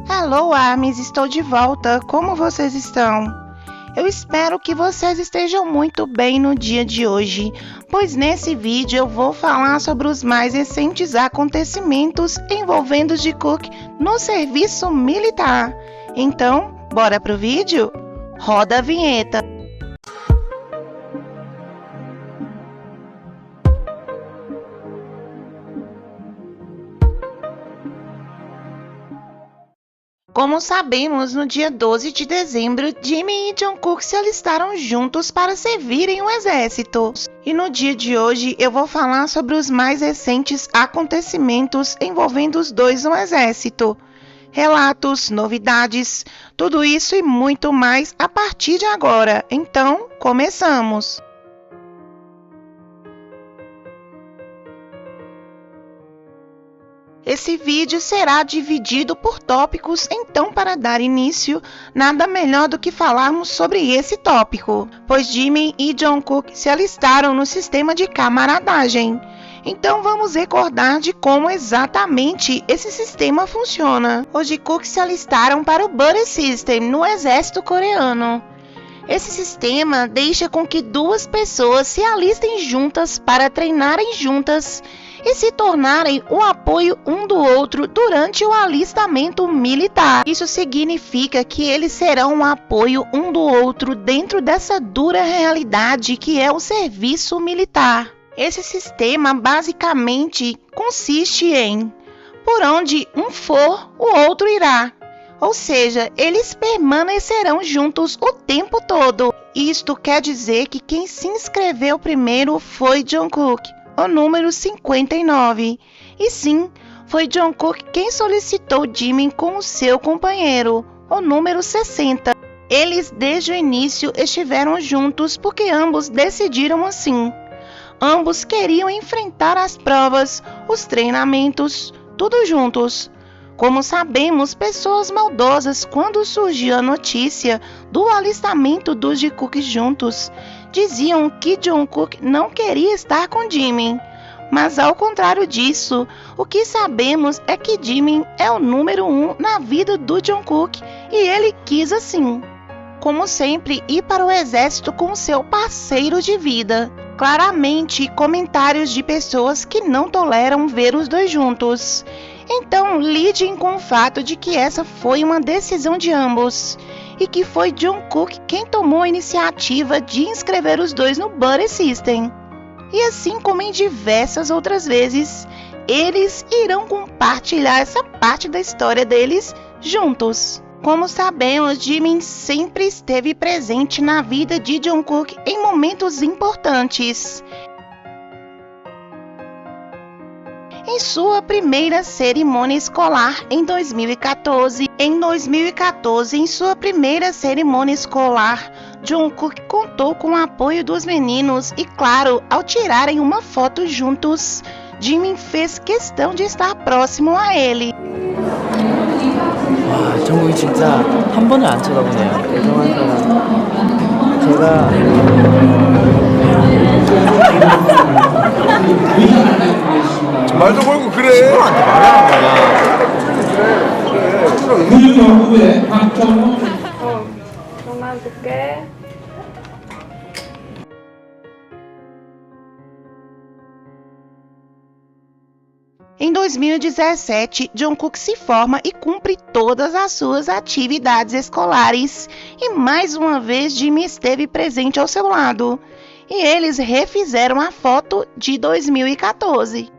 Hello, Armies, estou de volta. Como vocês estão? Eu espero que vocês estejam muito bem no dia de hoje, pois nesse vídeo eu vou falar sobre os mais recentes acontecimentos envolvendo Jikook no serviço militar. Então, bora pro vídeo? Roda a vinheta! Como sabemos, no dia 12 de dezembro, Jimin e Jungkook se alistaram juntos para servirem o exército. E no dia de hoje eu vou falar sobre os mais recentes acontecimentos envolvendo os dois no exército. Relatos, novidades, tudo isso e muito mais a partir de agora. Então, começamos! Esse vídeo será dividido por tópicos, então para dar início, nada melhor do que falarmos sobre esse tópico, pois Jimin e Jungkook se alistaram no sistema de camaradagem. Então vamos recordar de como exatamente esse sistema funciona. Os Jikook se alistaram para o Buddy System no exército coreano. Esse sistema deixa com que duas pessoas se alistem juntas para treinarem juntas e se tornarem o apoio um do outro durante o alistamento militar. Isso significa que eles serão um apoio um do outro dentro dessa dura realidade que é o serviço militar. Esse sistema basicamente consiste em: por onde um for, o outro irá. Ou seja, eles permanecerão juntos o tempo todo. Isto quer dizer que quem se inscreveu primeiro foi Jungkook, o número 59. E sim, foi Jungkook quem solicitou Jimin como seu companheiro, o número 60. Eles desde o início estiveram juntos porque ambos decidiram assim. Ambos queriam enfrentar as provas, os treinamentos, tudo juntos. Como sabemos, pessoas maldosas, quando surgiu a notícia do alistamento dos Jikook juntos, diziam que Jungkook não queria estar com Jimin. Mas ao contrário disso, o que sabemos é que Jimin é o número 1 na vida do Jungkook e ele quis assim. Como sempre, ir para o exército com seu parceiro de vida. Claramente, comentários de pessoas que não toleram ver os dois juntos. Então, lidem com o fato de que essa foi uma decisão de ambos e que foi Jungkook quem tomou a iniciativa de inscrever os dois no Buddy System. E assim como em diversas outras vezes, eles irão compartilhar essa parte da história deles juntos. Como sabemos, Jimin sempre esteve presente na vida de Jungkook em momentos importantes. Em sua primeira cerimônia escolar em 2014. Em sua primeira cerimônia escolar, Jungkook contou com o apoio dos meninos e, claro, ao tirarem uma foto juntos, Jimin fez questão de estar próximo a ele. 와, 정국이 진짜 한 번을 안 쳐다보네요. 죄송한 사람. 제가 말도 걸고 그래. 친구한테 말하는 거야. 그만둘게. Em 2017, Jungkook se forma e cumpre todas as suas atividades escolares. E mais uma vez, Jimin esteve presente ao seu lado. E eles refizeram a foto de 2014.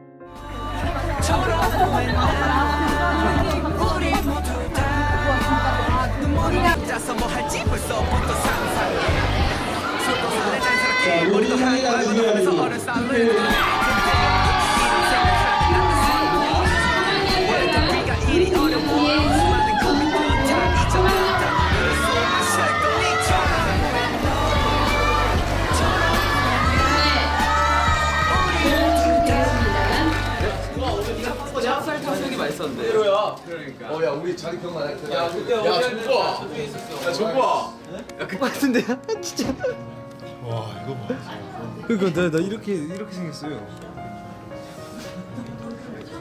야 우리 자리 기억나? 야 그때 야 정부아. 야 정부아. 야 그때 같은데요? 진짜. 와 이거 봐. 그러니까 나 이렇게 생겼어요.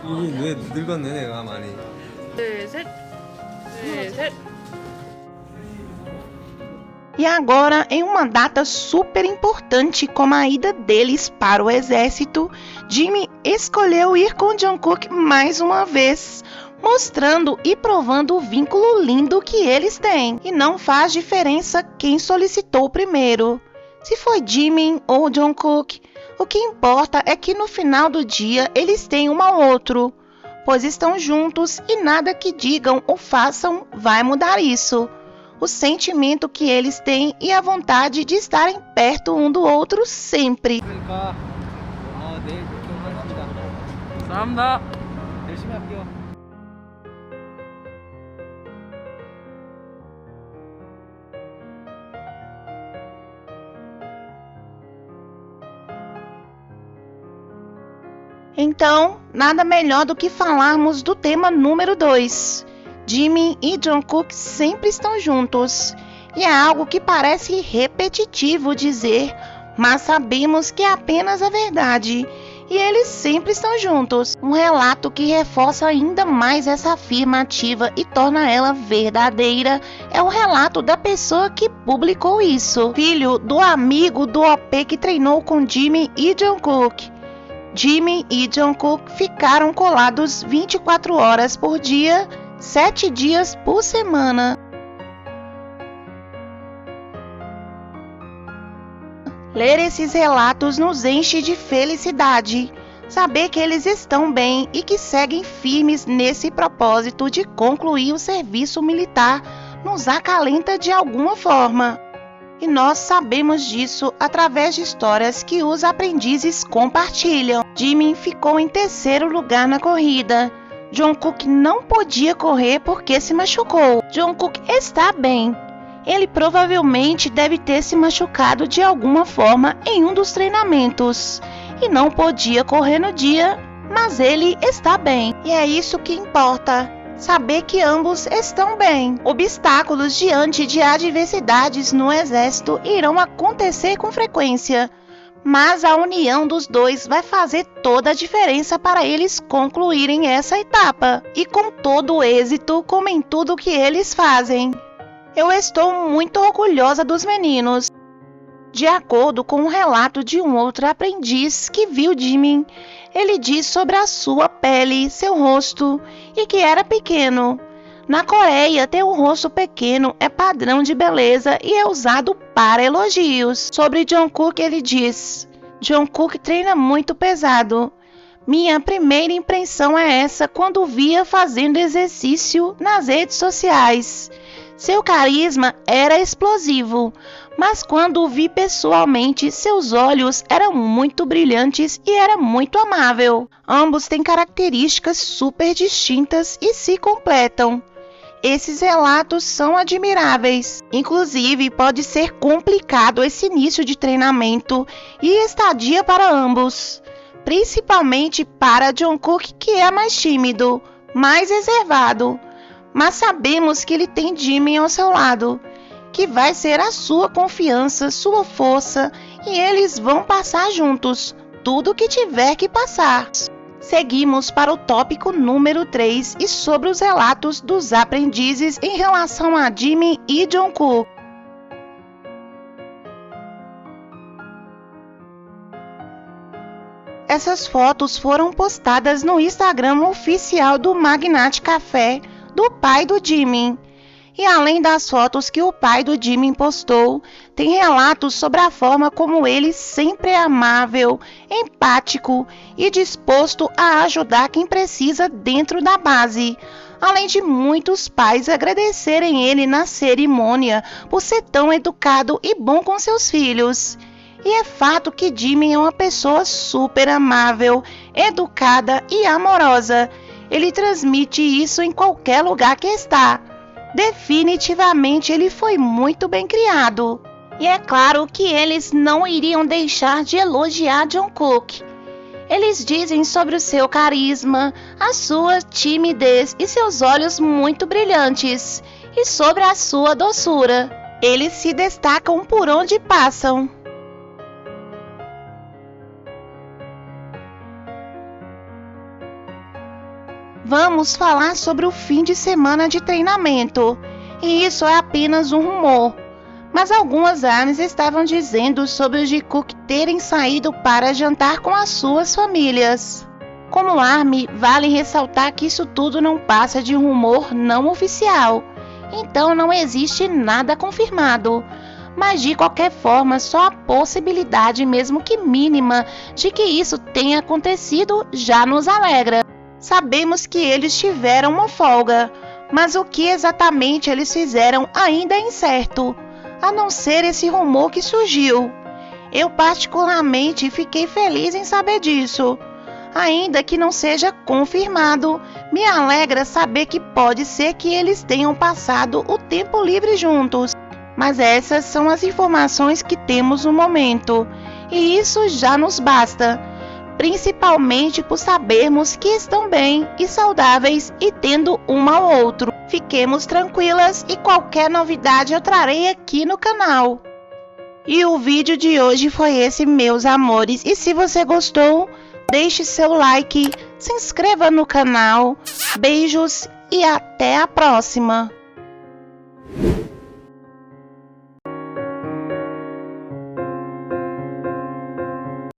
이게 왜 늙었네 내가 많이. 둘, 셋. 둘, 셋. E agora, em uma data super importante como a ida deles para o exército, Jimmy escolheu ir com Jungkook mais uma vez, mostrando e provando o vínculo lindo que eles têm. E não faz diferença quem solicitou primeiro, se foi Jimin ou Jungkook. O que importa é que no final do dia eles têm um ao outro, pois estão juntos e nada que digam ou façam vai mudar isso. O sentimento que eles têm e a vontade de estarem perto um do outro sempre. 그러니까 내일 결정하겠습니다. 감사합니다. 열심히 할게요. Então, nada melhor do que falarmos do tema número 2. Jimin e Jungkook sempre estão juntos. E é algo que parece repetitivo dizer, mas sabemos que é apenas a verdade. E eles sempre estão juntos. Um relato que reforça ainda mais essa afirmativa e torna ela verdadeira é o relato da pessoa que publicou isso. Filho do amigo do OP que treinou com Jimin e Jungkook. Jimin e Jungkook ficaram colados 24 horas por dia, 7 dias por semana. Ler esses relatos nos enche de felicidade. Saber que eles estão bem e que seguem firmes nesse propósito de concluir o serviço militar nos acalenta de alguma forma. E nós sabemos disso através de histórias que os aprendizes compartilham. Jimin ficou em terceiro lugar na corrida. Jungkook não podia correr porque se machucou. Jungkook está bem. Ele provavelmente deve ter se machucado de alguma forma em um dos treinamentos. E não podia correr no dia, mas ele está bem. E é isso que importa. Saber que ambos estão bem. Obstáculos diante de adversidades no exército irão acontecer com frequência, mas a união dos dois vai fazer toda a diferença para eles concluírem essa etapa, e com todo o êxito como em tudo que eles fazem. Eu estou muito orgulhosa dos meninos. De acordo com um relato de um outro aprendiz que viu Jimin, ele diz sobre a sua pele, seu rosto, e que era pequeno. Na Coreia, ter um rosto pequeno é padrão de beleza e é usado para elogios. Sobre Jungkook, ele diz: Jungkook treina muito pesado. Minha primeira impressão é essa quando o via fazendo exercício nas redes sociais. Seu carisma era explosivo, mas quando o vi pessoalmente, seus olhos eram muito brilhantes e era muito amável. Ambos têm características super distintas e se completam. Esses relatos são admiráveis. Inclusive, pode ser complicado esse início de treinamento e estadia para ambos, principalmente para Jungkook, que é mais tímido, mais reservado. Mas sabemos que ele tem Jimin ao seu lado, que vai ser a sua confiança, sua força, e eles vão passar juntos tudo o que tiver que passar. Seguimos para o tópico número 3 e sobre os relatos dos aprendizes em relação a Jimin e Jungkook. Essas fotos foram postadas no Instagram oficial do Magnate Café, do pai do Jimin. E além das fotos que o pai do Jimin postou, tem relatos sobre a forma como ele sempre é amável, empático e disposto a ajudar quem precisa dentro da base. Além de muitos pais agradecerem ele na cerimônia por ser tão educado e bom com seus filhos. E é fato que Jimin é uma pessoa super amável, educada e amorosa. Ele transmite isso em qualquer lugar que está. Definitivamente ele foi muito bem criado. E é claro que eles não iriam deixar de elogiar Jungkook. Eles dizem sobre o seu carisma, a sua timidez e seus olhos muito brilhantes, e sobre a sua doçura. Eles se destacam por onde passam. Vamos falar sobre o fim de semana de treinamento. E isso é apenas um rumor. Mas algumas armas estavam dizendo sobre os Ji-Cook terem saído para jantar com as suas famílias. Como ARMY, vale ressaltar que isso tudo não passa de rumor não oficial. Então não existe nada confirmado. Mas de qualquer forma, só a possibilidade, mesmo que mínima, de que isso tenha acontecido já nos alegra. Sabemos que eles tiveram uma folga, mas o que exatamente eles fizeram ainda é incerto, a não ser esse rumor que surgiu. Eu particularmente fiquei feliz em saber disso. Ainda que não seja confirmado, me alegra saber que pode ser que eles tenham passado o tempo livre juntos. Mas essas são as informações que temos no momento, e isso já nos basta, principalmente por sabermos que estão bem e saudáveis e tendo um ao outro. Fiquemos tranquilas e qualquer novidade eu trarei aqui no canal. E o vídeo de hoje foi esse, meus amores, e se você gostou, deixe seu like, se inscreva no canal, beijos e até a próxima!